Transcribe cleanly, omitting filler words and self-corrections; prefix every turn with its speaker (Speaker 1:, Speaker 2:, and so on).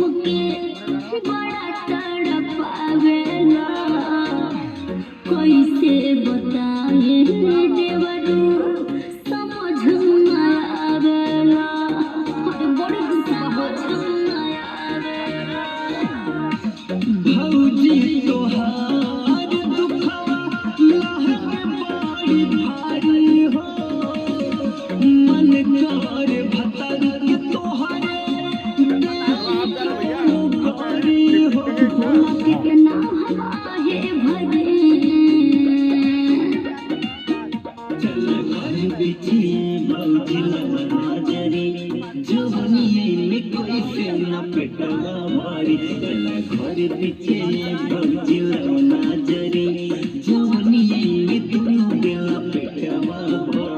Speaker 1: हमके बड़ा तड़पावेला कैसे बताए देवरू समझ न आवेला अरे बड़े समझ न आवेला
Speaker 2: भौजी तोहार दुखवा लहर बड़ी भारी हो मन कर भतर के तोहरे गरी हो
Speaker 1: कितना हवाए भरे
Speaker 2: चल घर बिछी भौजी लवना जरी जवनिए में कोई से न पेटवा भारी चल घर बिछी भौजी लवना जरी जवनिए में दोनों बेला पेटवा भारी